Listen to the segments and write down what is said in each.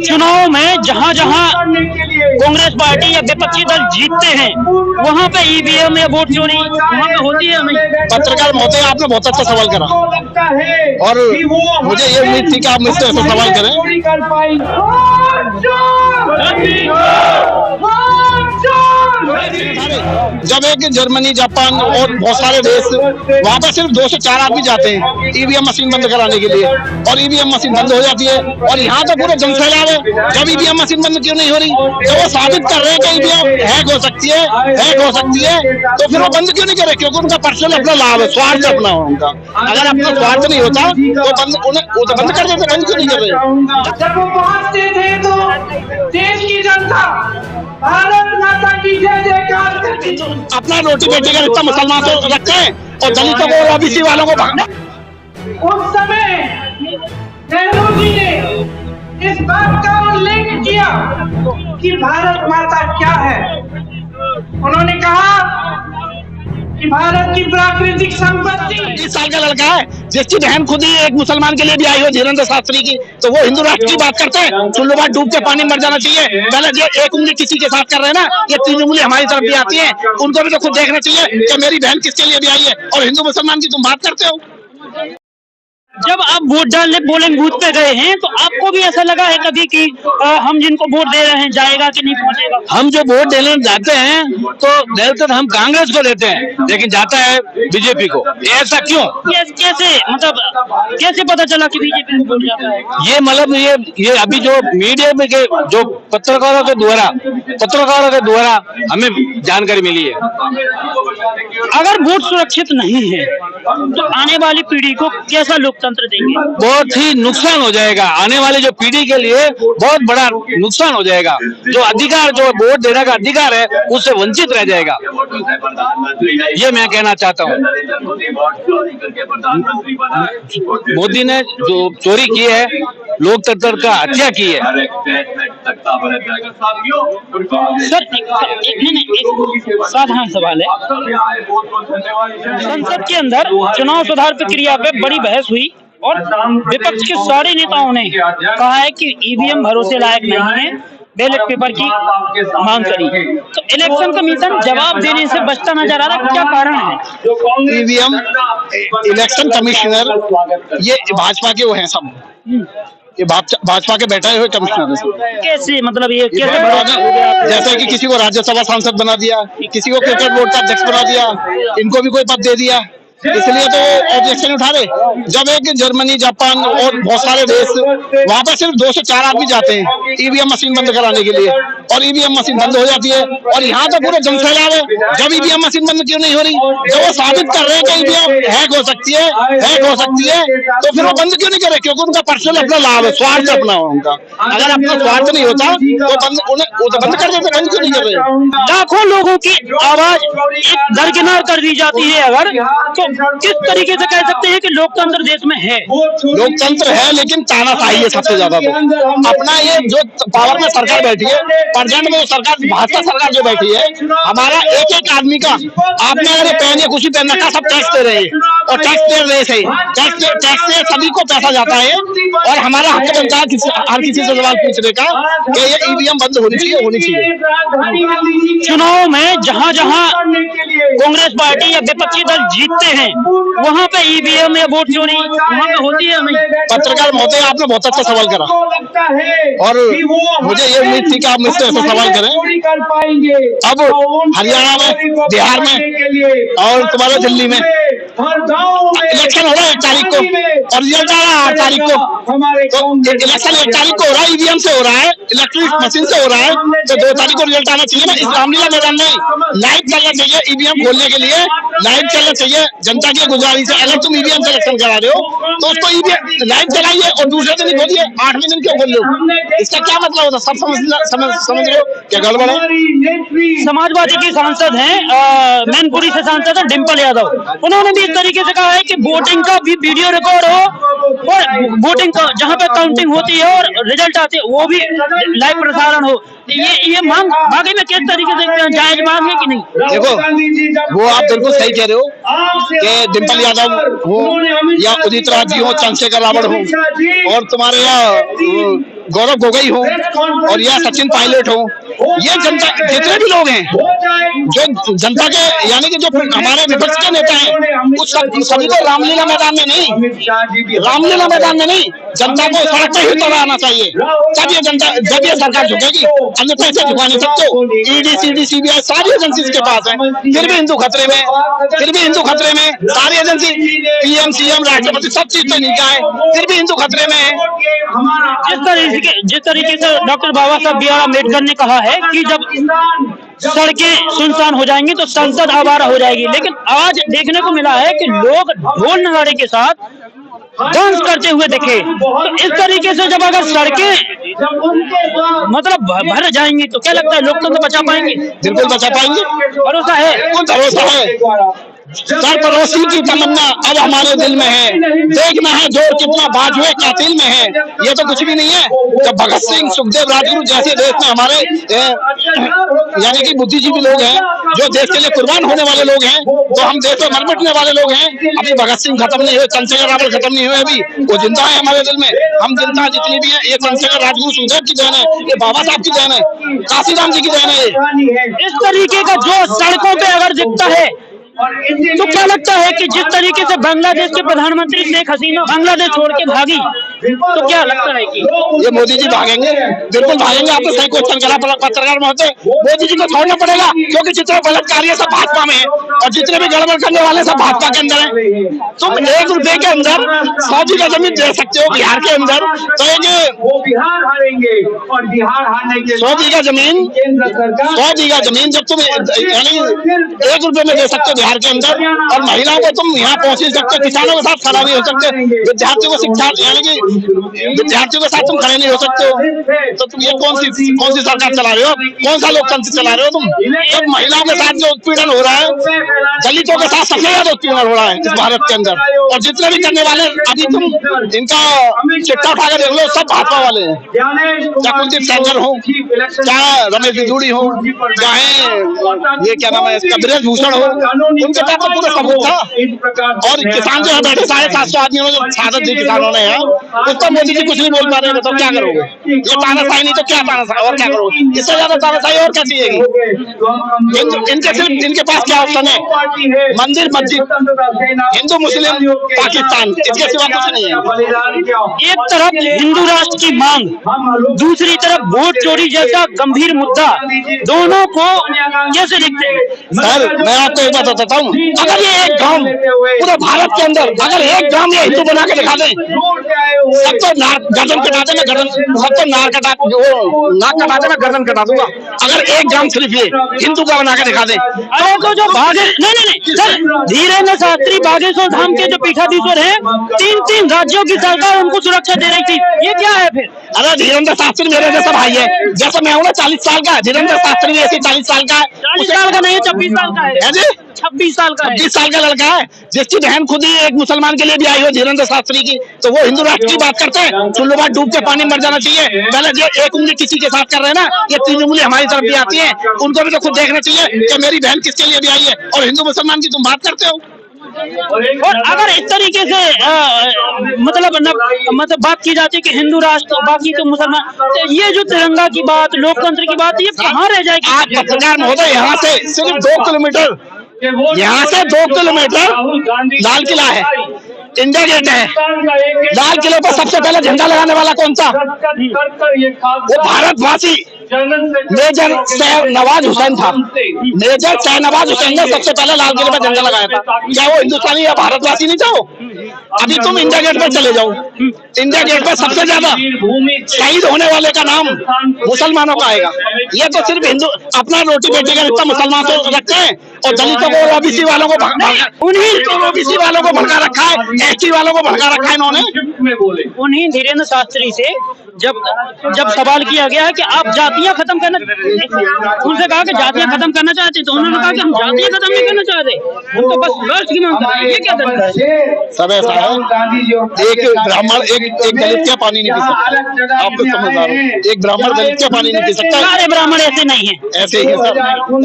चुनाव में जहां जहां कांग्रेस पार्टी या विपक्षी दल जीतते हैं वहां पे ईवीएम या वोट चोरी वहां पे होती है। नहीं, पत्रकार महोदय, आपने बहुत अच्छा सवाल करा और मुझे ये उम्मीद थी कि आप मुझसे ऐसा सवाल करें। जब एक जर्मनी, जापान और बहुत सारे देश, वहाँ पर सिर्फ 2 से 4 आदमी जाते हैं ईवीएम मशीन बंद कराने के लिए और ईवीएम मशीन बंद हो जाती है और यहाँ तो पूरे जन सैलाब है। जब ईवीएम मशीन बंद क्यों नहीं हो रही? जब वो साबित कर रहे हैं कि ईवीएम हैक हो सकती है, तो फिर वो बंद क्यों नहीं कर रहे? क्योंकि उनका पर्सनल अपना लाभ है, स्वार्थ अपना है उनका। अगर अपना स्वार्थ नहीं होता तो बंद कर देते, बंद क्यों नहीं कर रहे? जब वो पहुंचते थे तो देश की जनता भारत माता की जय जयकार करती थी। अपना रोटी बेटी का रिश्ता मुसलमान से रखते हैं और दलितों को, ओबीसी वालों को भागना। उस समय नेहरू जी ने इस बात का उल्लेख किया कि भारत माता क्या है। उन्होंने कहा कि भारत की प्राकृतिक संपत्ति। 20 साल का लड़का है जिसकी बहन खुद ही एक मुसलमान के लिए भी आई हो, धीरेन्द्र शास्त्री की, तो वो हिंदू राष्ट्र की बात करते हैं। चुल्लू डूब के पानी मर जाना चाहिए। पहले ये एक उंगली किसी के साथ कर रहे हैं ना, ये 3 उंगली हमारी तरफ भी आती है। उनको भी तो खुद देखना चाहिए कि मेरी बहन किसके लिए भी आई है और हिंदू मुसलमान की तुम बात करते हो। जब आप वोट डालने पोलिंग बूथ पे गए हैं तो आपको भी ऐसा लगा है कभी कि हम जिनको वोट दे रहे हैं जाएगा कि नहीं पहुंचेगा? हम जो वोट देने जाते हैं तो ज्यादातर हम कांग्रेस को देते हैं, लेकिन जाता है बीजेपी को। ऐसा क्यों? कैसे, मतलब कैसे पता चला कि बीजेपी को वोट जाता है? ये मतलब ये अभी जो मीडिया में के जो पत्रकारों के द्वारा हमें जानकारी मिली है। अगर वोट सुरक्षित नहीं है तो आने वाली पीढ़ी को कैसा लोकतंत्र देंगे? बहुत ही नुकसान हो जाएगा। आने वाली जो पीढ़ी के लिए बहुत बड़ा नुकसान हो जाएगा। जो अधिकार, जो वोट देने का अधिकार है, उससे वंचित रह जाएगा। ये मैं कहना चाहता हूँ। मोदी ने जो चोरी की है, लोकतंत्र का हत्या की है। सर एक साधारण सवाल है। संसद के अंदर चुनाव सुधार प्रक्रिया पे बड़ी बहस हुई और विपक्ष के सारे नेताओं ने कहा है कि ईवीएम भरोसे लायक नहीं है, बैलेट पेपर की मांग करी। तो इलेक्शन कमीशन जवाब देने से बचता नजर आ रहा, क्या कारण है? ईवीएम, इलेक्शन कमिश्नर ये भाजपा के वो हैं सब, ये भाजपा के बैठे हुए कमिश्नर है। कैसे, मतलब ये कैसे भरोसा हो गया? जैसे कि किसी को राज्यसभा सांसद बना दिया, किसी को क्रिकेट बोर्ड का अध्यक्ष बना दिया, इनको भी कोई पद दे दिया, इसलिए तो ऑब्जेक्शन उठा रहे। जब एक जर्मनी, जापान और बहुत सारे देश, वहाँ पर सिर्फ 2 से 4 आदमी जाते हैं ईवीएम मशीन बंद कराने के लिए और ईवीएम मशीन बंद हो जाती है और यहाँ तो पूरे जन सैलाब है। जब ईवीएम मशीन बंद क्यों नहीं हो रही? जब वो साबित कर रहे हैं कि ईवीएम हैक हो सकती है, तो फिर वो बंद क्यों नहीं कर रहे? क्योंकि उनका पर्सनल अपना लाभ है, स्वार्थ अपना है उनका। अगर अपना स्वार्थ नहीं होता तो बंद कर देते, बंद क्यों नहीं कर रहे? लाखों लोगों की आवाज एक दरकिनार कर दी जाती है अगर, तो किस तरीके से कह सकते हैं कि लोकतंत्र देश में है? लोकतंत्र है, लेकिन तानाशाही है सबसे ज्यादा। तो अपना ये जो पावर में सरकार बैठी है, प्रेजेंट में जो सरकार, भाजपा सरकार जो बैठी है, हमारा एक एक आदमी का, आपने अगर पहन या कुछ पहन रखा, सब टैक्स दे रहे हैं और टैक्स दे रहे से टैक्स से सभी को पैसा जाता है और हमारा हक बनता है हर किसी से सवाल पूछने का कि ये ईवीएम बंद होनी चाहिए। चुनाव में जहां जहां कांग्रेस पार्टी या विपक्षी दल जीतते हैं वहां पे ईवीएम या वोट चोरी वहां पे होती है। नहीं, पत्रकार महोदय, आपने बहुत अच्छा सवाल करा और मुझे ये उम्मीद थी कि आप मुझसे ऐसा सवाल करें। अब हरियाणा में, बिहार में और तुम्हारे दिल्ली में इलेक्शन हो रहा है 1 तारीख को और रिजल्ट आ रहा है 8 तारीख को। तो इलेक्शन 1 तारीख को हो रहा है, ईवीएम से हो रहा है, इलेक्ट्रॉनिक मशीन से हो रहा है, तो 2 तारीख को रिजल्ट आना चाहिए ना। इस रामलीला मैदान में लाइव चलना चाहिए ईवीएम खोलने के लिए, लाइव चलना चाहिए। जनता की गुजारिश है, अगर तुम ईवीएम से इलेक्शन करा रहे हो तो उसको ईवीएम लाइव चलाइए और दूसरे दिन ही खोलिए। 8वें दिन क्यों खोल रहे हो? इसका क्या मतलब होता? सब समझ रहे हो क्या गड़बड़ है? समाजवादी की सांसद हैं, मैनपुरी से सांसद है डिम्पल यादव, उन्होंने भी इस तरीके से कहा है कि वोटिंग का भी वीडियो रिकॉर्ड हो और वोटिंग का जहां पे काउंटिंग होती है और रिजल्ट आते हैं वो भी लाइव प्रसारण हो। ये मांग बाकी में किस तरीके से जायज मांग है कि नहीं? देखो, वो आप बिल्कुल सही कह रहे हो कि डिम्पल यादव हो या उदित राज जी हो, चंद्रशेखर रावण हो और तुम्हारे यहाँ गौरव गोगोई हो और या सचिन पायलट हो, ये जनता जितने भी लोग हैं जो जनता के यानी कि जो हमारे विपक्ष के नेता हैं, उस सभी को रामलीला मैदान में नहीं, रामलीला मैदान में नहीं, जनता को सड़क पे ही उतरना चाहिए। जब ये सरकार झुकेगी, अन्यथा इसे झुका नहीं सकते। ईडी, सीडी, सीबीआई सारी एजेंसी के पास है, फिर भी हिंदू खतरे में, सारी एजेंसी पीएम, सीएम, राष्ट्रपति सब चीज पे नीचा है, फिर भी हिंदू खतरे में है। जिस तरीके से डॉक्टर बाबा साहब बी आर अम्बेडकर ने कहा है कि जब सड़कें सुनसान हो जाएंगी तो संसद आवारा हो जाएगी, लेकिन आज देखने को मिला है कि लोग ढोल नगाड़े के साथ डांस करते हुए दिखे। तो इस तरीके से जब अगर सड़कें मतलब भर जाएंगी तो क्या लगता है लोकतंत्र बचा पाएंगे? बिल्कुल बचा पाएंगे, भरोसा है, भरोसा है। सरपरोशी की तमन्ना अब हमारे दिल में है, देखना है जोर कितना बाजुए कातिल में है। ये तो कुछ भी नहीं है। जब भगत सिंह, सुखदेव, राजगुरु जैसे देश में हमारे यानी कि बुद्धिजीवी लोग हैं, जो देश के लिए कुर्बान होने वाले लोग हैं, तो हम देश में मर मिटने वाले लोग हैं। अभी भगत सिंह खत्म नहीं हुए, चंद्रशेखर रावल खत्म नहीं हुए, अभी वो जिंदा है हमारे दिल में। हम जनता जितनी भी है, ये चंद्रशेखर, राजगुरु, सुखदेव की देन है, ये बाबा साहब की देन है, काशीराम जी की देन है। इस तरीके का जो सड़कों पे अगर दिखता है तो क्या लगता है कि जिस तरीके से बांग्लादेश के प्रधानमंत्री शेख हसीना बांग्लादेश छोड़ के भागी, तो क्या लगता है कि ये मोदी जी भागेंगे? बिल्कुल भागेंगे। आपने सही क्वेश्चन करा पत्रकार महोदय, मोदी जी को छोड़ना पड़ेगा, क्योंकि जितने बलात्कारी है सब भाजपा में है और जितने भी गड़बड़ करने वाले सब भाजपा के अंदर है। तुम 1 रुपए के अंदर 100 बीघा जमीन दे सकते हो बिहार के अंदर, तो ये बिहार हारेंगे और बिहार हारने के 100 बीघा जमीन जब तुम यानी 1 रुपए में दे सकते हो बिहार के अंदर, और महिलाओं को तुम यहाँ पहुंच नहीं सकते, किसानों के साथ खड़ा नहीं हो सकते, विद्यार्थियों को शिक्षा यानी कि विद्यार्थियों के साथ तुम खड़े नहीं हो सकते हो, तो तुम ये कौन सी सरकार चला रहे हो? कौन सा लोकतंत्र चला रहे हो तुम? जब महिलाओं के साथ जो उत्पीड़न हो रहा है, दलितों के साथ सबसे ज्यादा उत्पीड़न हो रहा है इस भारत के अंदर, और जितने भी करने वाले अभी तुम इनका चिट्ठा उठा के देख लो, सब भाजपा वाले हैं। चाहे कुलदीप सेंगर हो, चाहे रमेश बिजूड़ी हो, चाहे ये क्या नाम है इसका ब्रज भूषण हो, उनके पास तो पूरा सबूत था। और किसान जो है बैठे 750 आदमियों ने शहादत दी किसानों ने यहाँ, उस पर मोदी जी कुछ नहीं बोल पा रहे हैं, तो क्या करोगे? ये तानाशाही नहीं तो क्या तानाशाही, और क्या करोगे? इससे ज्यादा तानाशाही और क्या चाहिएगी? इनके पास क्या ऑप्शन है? मंदिर, मस्जिद, हिंदू, मुस्लिम, पाकिस्तान, इसके सिवा कुछ नहीं है। एक तरफ हिंदू राष्ट्र की मांग, दूसरी तरफ वोट चोरी जैसा गंभीर मुद्दा, दोनों को कैसे देखते हैं? सर मैं आपको एक बात बताता हूँ, अगर ये एक गांव पूरे भारत के अंदर अगर एक गांव ये हिंदू बना के दिखा दें, सब तो गर्दन कटा दे, मैं गर्दन सब तो नाक कटा दे, मैं गर्दन कटा दूंगा। अगर एक गांव सिर्फ ये हिंदू का बना के दिखा दे, तो जो नहीं सर, धीरेन्द्र शास्त्री बागेश्वर धाम के जो पीठाधीश्वर हैं, 3 राज्यों की सरकार उनको सुरक्षा दे रही थी, ये क्या है फिर? अरे धीरेन्द्र शास्त्री मेरे जैसा भाई है, जैसे मैं हूँ ना 40 साल का, धीरेन्द्र शास्त्री भी ऐसे 40 साल का है। 40 साल का नहीं है, 26 साल का है जी, 26 साल का है, 26 साल का लड़का है, जिसकी बहन खुद ही एक मुसलमान के लिए भी आई हो, धीरेन्द्र शास्त्री की, तो वो हिंदू राष्ट्र की बात करते हैं। चुल्लू बात डूब के पानी मर जाना चाहिए। पहले जो एक उंगली किसी के साथ कर रहे हैं ना, ये 3 उंगली हमारी तरफ भी आती है, उनको भी तो खुद देखना चाहिए कि मेरी बहन किसके लिए भी आई है, और हिंदू मुसलमान की तुम बात करते हो। और अगर इस तरीके से मतलब बात की जाती है कि हिंदू राष्ट्र बाकी तो मुसलमान, तो ये जो तिरंगा की बात, लोकतंत्र की बात, ये कहाँ रह जाएगी? आप पत्रकार महोदय, यहाँ से सिर्फ 2 किलोमीटर, यहाँ से 2 किलोमीटर लाल किला है, इंडिया गेट है। लाल किले पर सबसे पहले झंडा लगाने वाला कौन सा? वो भारतवासी मेजर शहनवाज हुसैन था। मेजर शहनवाज हुसैन ने सबसे पहले लाल किले पर झंडा लगाया था। क्या वो हिंदुस्तानी या भारतवासी नहीं था वो? अभी तुम इंडिया गेट पर चले जाओ, इंडिया गेट पर सबसे ज्यादा शहीद होने वाले का नाम मुसलमानों का आएगा। ये तो सिर्फ हिंदू अपना रोटी बेटी का रिश्ता मुसलमान से रखते हैं, और दलितों को, ओबीसी वालों को ओबीसी वालों को भड़का रखा है, एसटी वालों को भड़का रखा है इन्होंने। उन्हीं धीरेन्द्र शास्त्री से जब सवाल किया गया कि आप जातियां खत्म करना, उनसे कहा कि जातियां खत्म करना चाहते, तो उन्होंने कहा कि हम जातियां खत्म नहीं करना चाहते, हम तो बस वर्ष की मांग कर रहे हैं। ये क्या तरीका है? सब ऐसा है, एक ब्राह्मण एक दलित क्या पानी नहीं पी सकता, आप कुछ समझदार हो। एक ब्राह्मण दलित क्या पानी नहीं पी सकता। सारे ब्राह्मण ऐसे नहीं है, ऐसे ही है सर,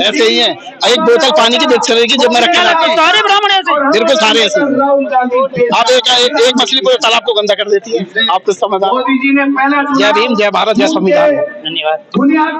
ऐसे ही है। एक बोतल पानी की बिस्लरी की जब मैं रखा जाती है, सारे ब्राह्मण ऐसे, बिल्कुल सारे ऐसे। आप एक मछली पूरे तालाब को गंदा कर देती है, आप कुछ समझदार। जय भीम, जय भारत, जय संविधान। धन्यवाद। बुनियाद